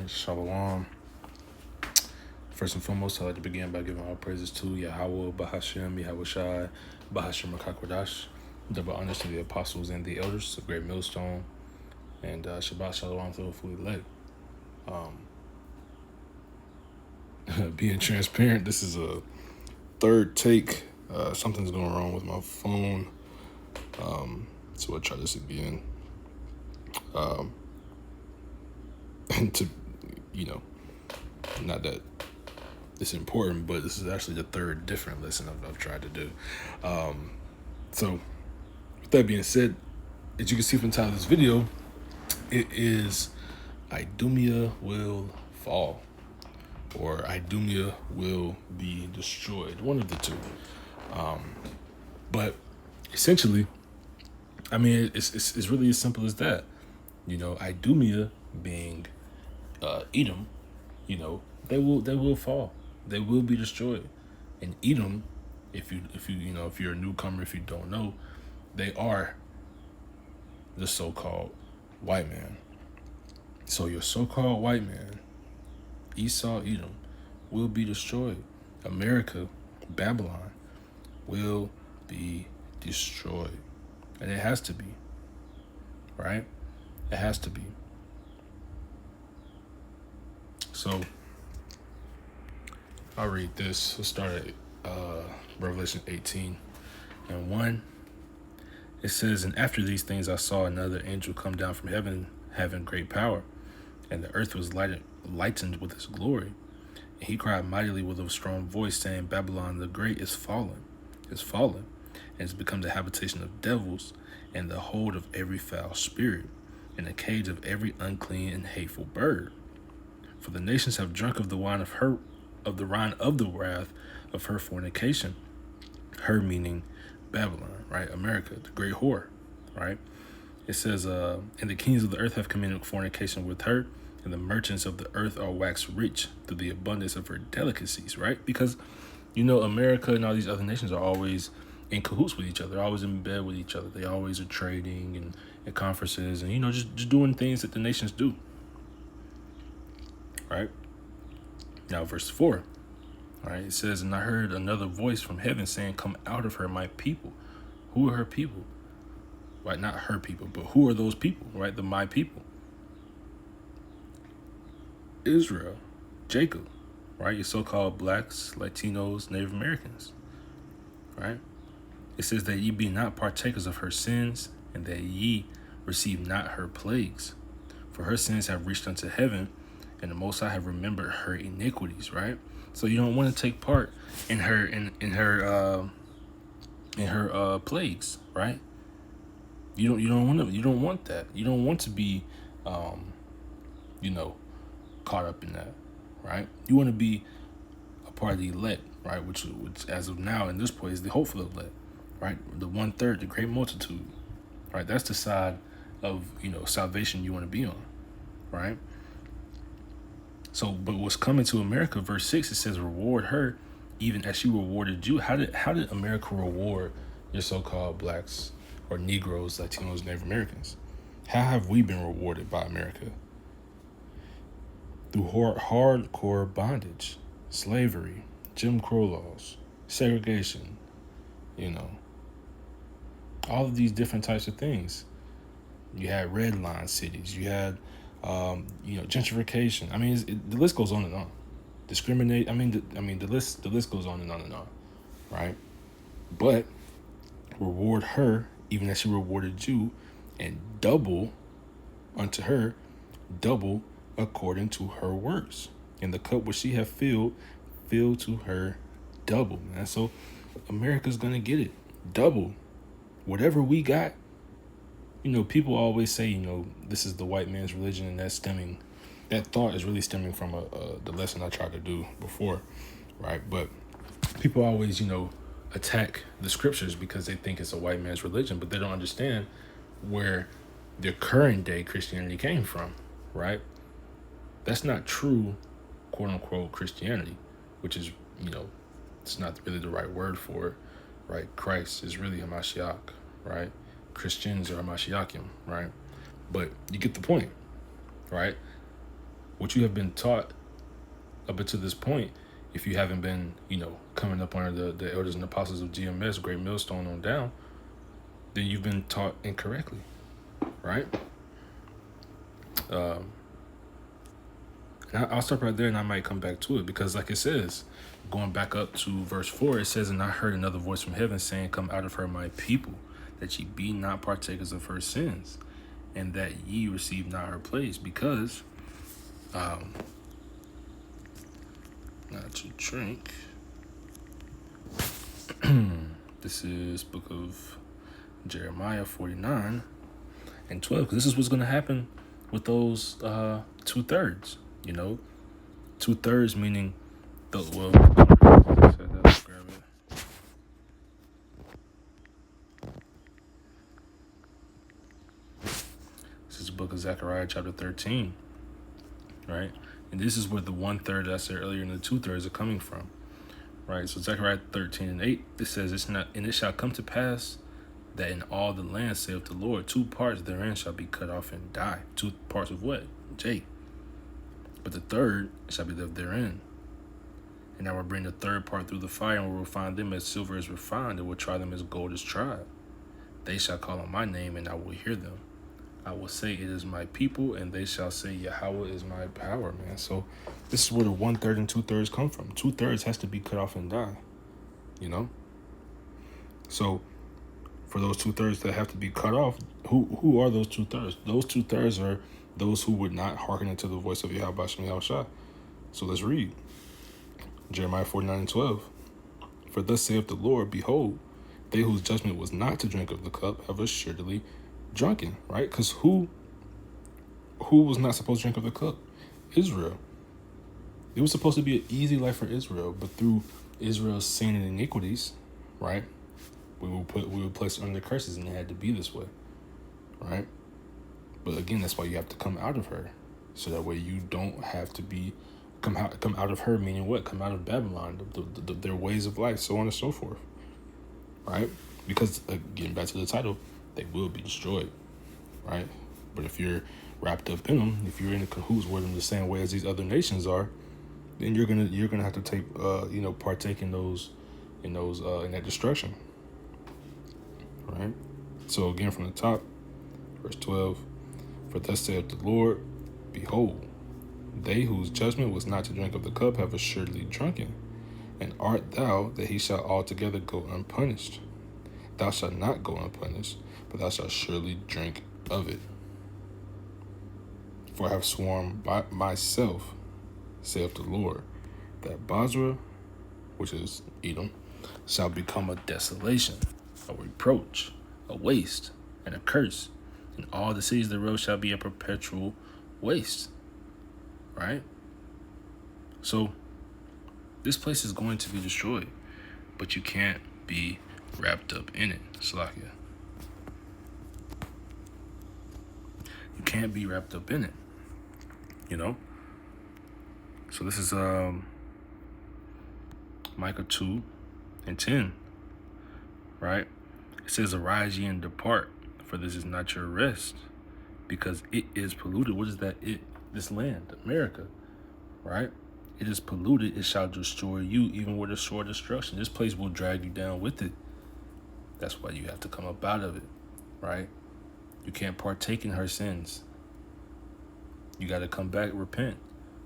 right, Shalom. First and foremost, I'd like to begin by giving all praises to Yahweh, Bahashem, Yahushai, Bahashem Rakakwadash, double honors to the apostles and the elders, a great millstone, and Shabbat Shalom to the fully elect. Being transparent, this is a third take. Something's going wrong with my phone, so I'll try this again. And to, not that it's important, but this is actually the third different lesson I've tried to do. So with that being said, as you can see from the title of this video, it is Idumea will fall, or Idumea will be destroyed, one of the two. But essentially, I mean, it's really as simple as that. Idumea being Edom, they will fall. They will be destroyed. And Edom, if you're a newcomer, if you don't know, they are the so-called white man. So your so-called white man, Esau, Edom, will be destroyed. America, Babylon, will be destroyed. And it has to be. Right? It has to be. So I'll read this. Let's start at Revelation 18:1. It says, "And after these things I saw another angel come down from heaven, having great power, and the earth was lightened with his glory. And he cried mightily with a strong voice, saying, Babylon the great is fallen, and has become the habitation of devils, and the hold of every foul spirit, and the cage of every unclean and hateful bird. For the nations have drunk of the wine of the wrath of her fornication." Her meaning Babylon, right? America, the great whore, right? It says, "And the kings of the earth have committed fornication with her, and the merchants of the earth are waxed rich through the abundance of her delicacies," right? Because, America and all these other nations are always in cahoots with each other, they're always in bed with each other. They always are trading and at conferences and, just doing things that the nations do. Right? Now, verse 4. All right, it says, "And I heard another voice from heaven saying, Come out of her, my people." Who are her people? Right, not her people, but who are those people, right? My people. Israel, Jacob, right? Your so-called blacks, Latinos, Native Americans, right? It says that ye be not partakers of her sins, and that ye receive not her plagues. For her sins have reached unto heaven, and the Most High have remembered her iniquities, right? So you don't want to take part in her plagues, right? You don't want that. You don't want to be caught up in that, right? You want to be a part of the elect, right? Which as of now in this point is the hopeful elect, right? The 1/3, the great multitude, right? That's the side of salvation you want to be on, right? So, but what's coming to America, verse 6, it says, "Reward her, even as she rewarded you." How did America reward your so-called blacks or Negroes, Latinos, Native Americans? How have we been rewarded by America? Through hardcore bondage, slavery, Jim Crow laws, segregation, all of these different types of things. You had red line cities. You had gentrification. I mean, the list goes on and on. Discriminate. The list goes on and on and on, right? But reward her even as she rewarded you, and double unto her, double according to her works. And the cup which she hath filled to her double, man. So America's gonna get it double. Whatever we got. People always say, this is the white man's religion, and that thought is really stemming from the lesson I tried to do before, right? But people always, attack the scriptures because they think it's a white man's religion, but they don't understand where the current day Christianity came from, right? That's not true, quote unquote, Christianity, which is, it's not really the right word for it, right? Christ is really Hamashiach, right? Christians are Hamashiachim, right? But you get the point, right? what you have been taught up until this point, if you haven't been, coming up under the elders and apostles of GMS, Great Millstone on down, then you've been taught incorrectly, right? And I'll stop right there, and I might come back to it, because like it says, going back up to verse 4, it says, "And I heard another voice from heaven saying, Come out of her, my people, that ye be not partakers of her sins, and that ye receive not her plagues, because not to drink." This is book of Jeremiah 49 and 12. Because this is what's going to happen with those 2/3. 2/3 meaning let's grab it. This is the book of Zechariah chapter 13, right? And this is where the 1/3 I said earlier and the 2/3 are coming from, right? So Zechariah 13 and 8, it says, "And it shall come to pass that in all the land, saith the Lord, 2 parts therein shall be cut off and die." 2 parts of what? Jake. "But the third shall be left therein. And I will bring the third part through the fire, and will refine them as silver is refined, and will try them as gold is tried. They shall call on my name, and I will hear them. I will say, It is my people, and they shall say, Yahweh is my power," man. So this is where the 1/3 and 2/3 come from. 2/3 has to be cut off and die, So for those 2/3 that have to be cut off, who are those 2/3? Those 2/3 are those who would not hearken unto the voice of Yahweh Shem Yahushua. So let's read Jeremiah 49 and 12. "For thus saith the Lord, Behold, they whose judgment was not to drink of the cup have assuredly drunken," right? Because who was not supposed to drink of the cup? Israel. It was supposed to be an easy life for Israel, but through Israel's sin and iniquities, right, we were placed under curses, and it had to be this way, right? But again, that's why you have to come out of her, so that way you don't have to come out of her, meaning what? Come out of Babylon, their ways of life, so on and so forth, right? Because getting back to the title, they will be destroyed, right? But if you're wrapped up in them, if you're in cahoots with them the same way as these other nations are, then you're gonna have to take partake in that destruction, right? So again, from the top, verse 12, "For thus saith the Lord, Behold, they whose judgment was not to drink of the cup have assuredly drunken. And art thou that he shall altogether go unpunished? Thou shalt not go unpunished, but thou shalt surely drink of it. For I have sworn by myself, saith the Lord, that Basra," which is Edom, "shall become a desolation, a reproach, a waste, and a curse, and all the cities thereof shall be a perpetual waste." Right? So this place is going to be destroyed, but you can't be wrapped up in it. Salakia. You can't be wrapped up in it. So this is Micah 2 and 10. Right? It says, "Arise ye and depart, for this is not your rest, because it is polluted." What is that? This land, America, right? "It is polluted, it shall destroy you, even with a sure destruction." This place will drag you down with it. That's why you have to come up out of it, right? You can't partake in her sins. You got to come back, repent,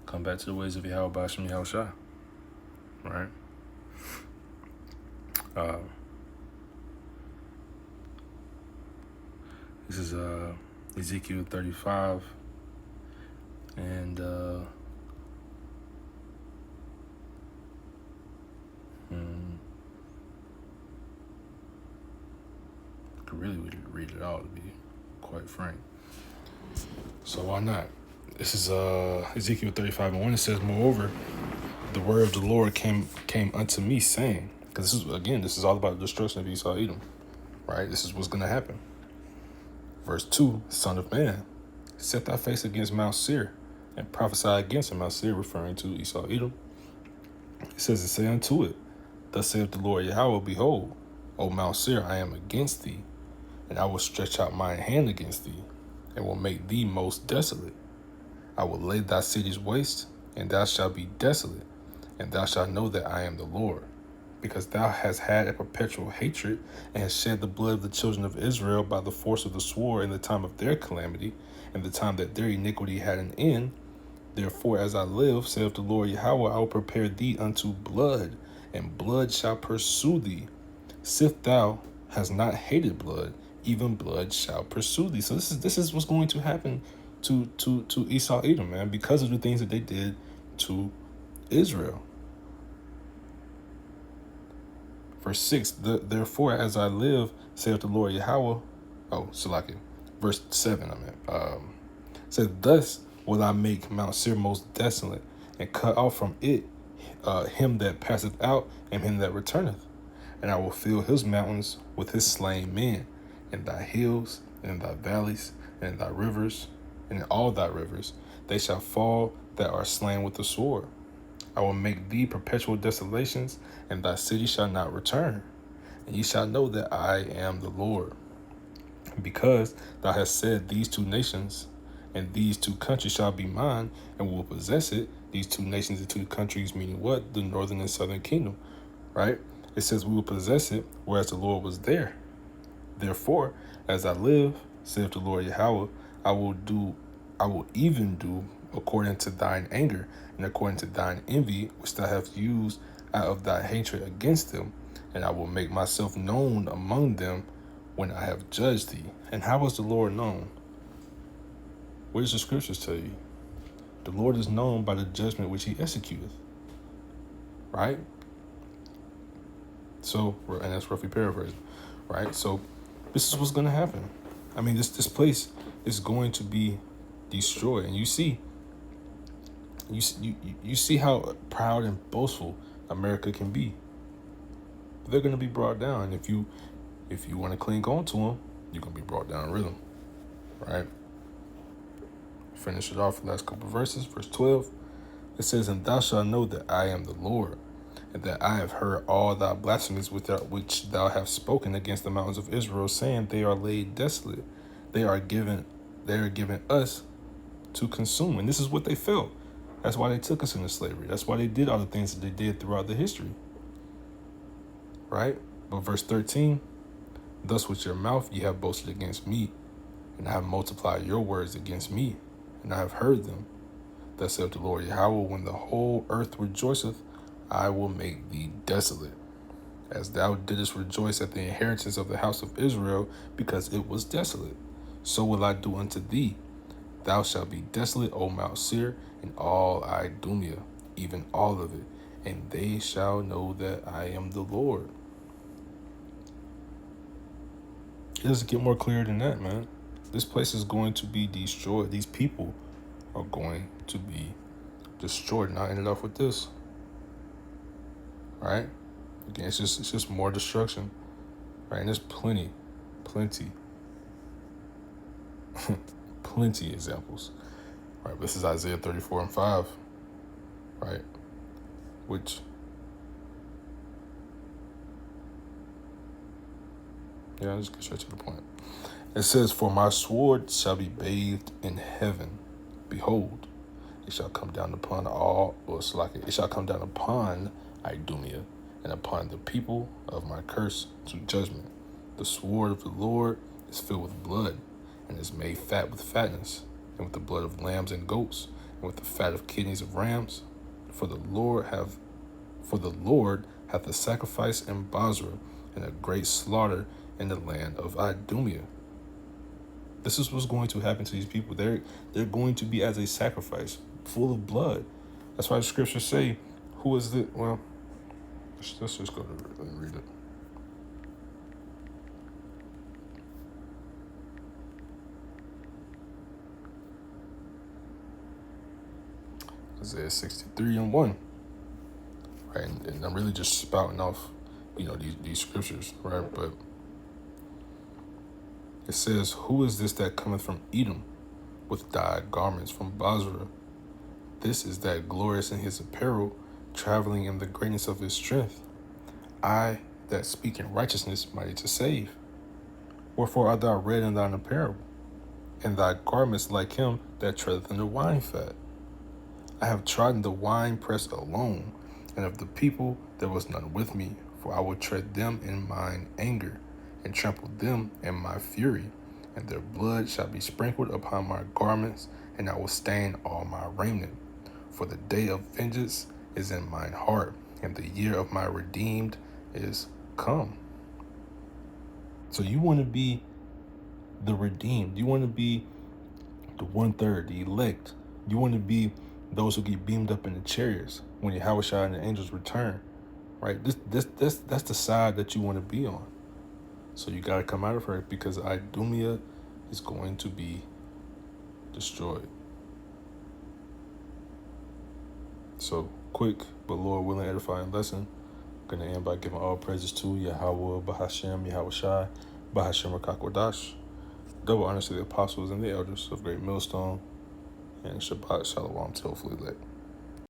come back to the ways of Yahweh B'Shem Yahushua, right? This is Ezekiel 35. And I could really read it all, to be quite frank. So why not? This is Ezekiel 35 and 1. It says, "Moreover, the word of the Lord came unto me, saying," because this is all about the destruction of Esau, Edom, right? This is what's going to happen. Verse 2, "Son of man, set thy face against Mount Seir, and prophesy against him," Mount Seir referring to Esau, Edom. It says, "And say unto it, Thus saith the Lord Yahweh, Behold, O Mount Seir, I am against thee, and I will stretch out mine hand against thee, and will make thee most desolate. I will lay thy cities waste, and thou shalt be desolate, and thou shalt know that I am the Lord. Because thou hast had a perpetual hatred, and hast shed the blood of the children of Israel by the force of the sword in the time of their calamity, and the time that their iniquity had an end. Therefore, as I live, saith the Lord Yahweh, I will prepare thee unto blood, and blood shall pursue thee. Sith thou hast not hated blood, even blood shall pursue thee. So this is what's going to happen to Esau Edom, man, because of the things that they did to Israel. Verse 6, therefore, as I live, saith the Lord Yahweh. Oh, Salakia. Verse 7, said, thus will I make Mount Seir most desolate, and cut off from it him that passeth out, and him that returneth. And I will fill his mountains with his slain men, and thy hills, and in thy valleys, and in thy rivers, and in all thy rivers, they shall fall that are slain with the sword. I will make thee perpetual desolations, and thy city shall not return. And ye shall know that I am the Lord. Because thou hast said, these two nations and these two countries shall be mine, and will possess it. These two nations and two countries, meaning what? The northern and southern kingdom, right? It says we will possess it, whereas the Lord was there. Therefore, as I live, saith the Lord Yahweh, I will even do according to thine anger, and according to thine envy, which thou hast used out of thy hatred against them, and I will make myself known among them when I have judged thee. And how is the Lord known? What does the scriptures tell you? The Lord is known by the judgment which he executeth. Right? So, and that's roughly paraphrasing. Right? So, this is what's going to happen. I mean, this place is going to be destroyed. And you see how proud and boastful America can be. They're going to be brought down. If you want to cling on to them, you're going to be brought down with them. Right? Finish it off the last couple of verses. Verse 12. It says, and thou shalt know that I am the Lord, and that I have heard all thy blasphemies which thou hast spoken against the mountains of Israel, saying, they are laid desolate. They are given us to consume. And this is what they felt. That's why they took us into slavery. That's why they did all the things that they did throughout the history. Right? But verse 13, thus with your mouth ye have boasted against me, and I have multiplied your words against me, and I have heard them. Thus saith the Lord Yahweh, when the whole earth rejoiceth, I will make thee desolate, as thou didst rejoice at the inheritance of the house of Israel, because it was desolate. So will I do unto thee. Thou shalt be desolate, O Mount Seir, and all Idumea, even all of it, and they shall know that I am the Lord. It doesn't get more clear than that, man. This place is going to be destroyed. These people are going to be destroyed. And I ended off with this. Right? Again, it's just more destruction. Right? And there's plenty examples. Right? This is Isaiah 34:5. Right? Which, yeah, I'll just get straight to the point. It says, for my sword shall be bathed in heaven. Behold, it shall come down upon it shall come down upon Idumea, and upon the people of my curse to judgment. The sword of the Lord is filled with blood, and is made fat with fatness, and with the blood of lambs and goats, and with the fat of kidneys of rams. For the Lord hath a sacrifice in Basra, and a great slaughter in the land of Idumea. This is what's going to happen to these people. They're going to be as a sacrifice, full of blood. That's why the scriptures say, who is it? Well, let's just go to it and read it. Isaiah 63:1. Right, and I'm really just spouting off, these scriptures, right? But it says, who is this that cometh from Edom with dyed garments from Basra? This is that glorious in his apparel, traveling in the greatness of his strength. I that speak in righteousness, mighty to save. Wherefore art thou red in thine apparel, and thy garments like him that treadeth in the wine fat. I have trodden the wine press alone, and of the people there was none with me, for I will tread them in mine anger, and trample them in my fury, and their blood shall be sprinkled upon my garments, and I will stain all my raiment. For the day of vengeance is in mine heart, and the year of my redeemed is come. So you want to be the redeemed. You want to be the 1/3, the elect. You want to be those who get beamed up in the chariots when Yahushua and the angels return, right? That's the side that you want to be on. So you got to come out of her, because Idumea is going to be destroyed. So quick but Lord willing edifying lesson. I'm going to end by giving all praises to Yahweh, Bahashem, Yahushai, Bahashem Rakakwadash. Double honors to the apostles and the elders of Great Millstone. And Shabbat Shalom to hopefully lit.